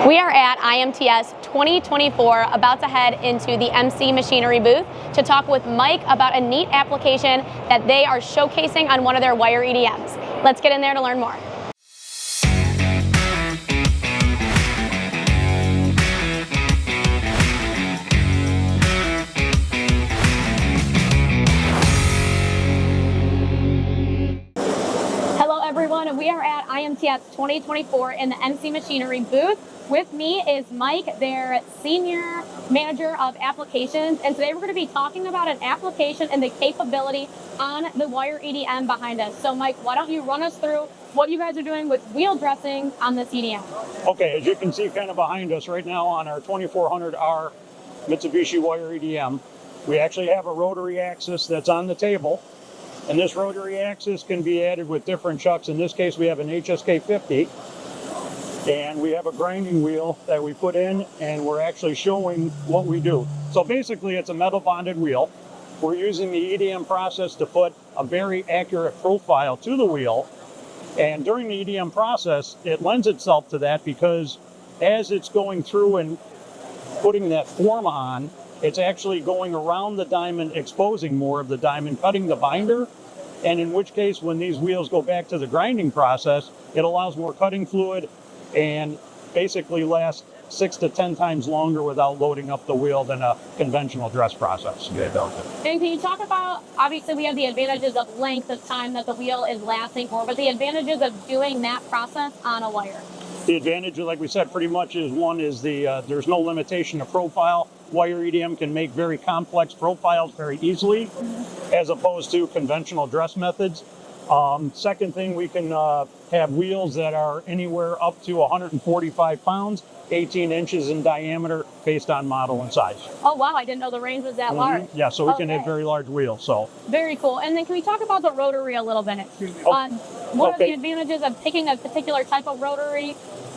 We are at IMTS 2024, about to head into the MC Machinery booth to talk with Mike about a neat application that they are showcasing on one of their Wire EDMs. Let's get in there to learn more. Hello everyone, we are at IMTS 2024 in the MC Machinery booth. With me is Mike, their Senior Manager of Applications, and today we're going to be talking about an application and the capability on the Wire EDM behind us. So Mike, why don't you run us through what you guys are doing with wheel dressing on this EDM? Okay, as you can see kind of behind us right now on our 2400R Mitsubishi Wire EDM, we actually have a rotary axis that's on the table. And this rotary axis can be added with different chucks. In this case, we have an HSK 50. And we have a grinding wheel that we put in, and we're actually showing what we do. So basically, it's a metal bonded wheel. We're using the EDM process to put a very accurate profile to the wheel. And during the EDM process, it lends itself to that because as it's going through and putting that form on, it's actually going around the diamond, exposing more of the diamond, cutting the binder. And in which case, when these wheels go back to the grinding process, it allows more cutting fluid and basically lasts 6 to 10 times longer without loading up the wheel than a conventional dress process. And can you talk about, obviously we have the advantages of length of time that the wheel is lasting for, but the advantages of doing that process on a wire? The advantage, like we said, pretty much is one is there's no limitation of profile. Wire EDM can make very complex profiles very easily, as opposed to conventional dress methods. Second thing, we can have wheels that are anywhere up to 145 pounds, 18 inches in diameter, based on model and size. Oh wow, I didn't know the range was that large. Yeah, so we can have very large wheels. So very cool. And then can we talk about the rotary a little bit? What are the advantages of picking a particular type of rotary?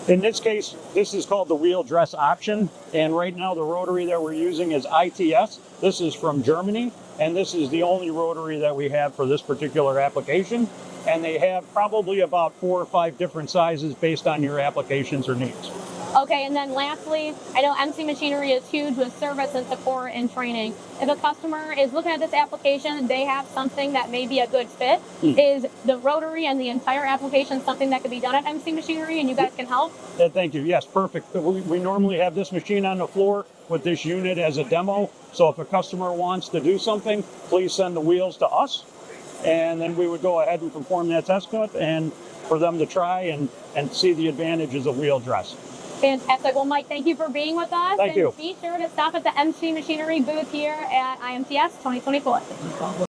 In this case, this is called the wheel dress option. And right now the rotary that we're using is ITS. This is from Germany. And this is the only rotary that we have for this particular application. And they have probably about 4 or 5 different sizes based on your applications or needs. Okay, and then lastly, I know MC Machinery is huge with service and support and training. If a customer is looking at this application, they have something that may be a good fit. Is the rotary and the entire application something that could be done at MC Machinery and you guys can help? Thank you. Yes, perfect. We normally have this machine on the floor with this unit as a demo. So if a customer wants to do something, please send the wheels to us. And then we would go ahead and perform that test cut and for them to try and see the advantages of wheel dress. Fantastic. Well, Mike, thank you for being with us. Thank you. Be sure to stop at the MC Machinery booth here at IMTS 2024.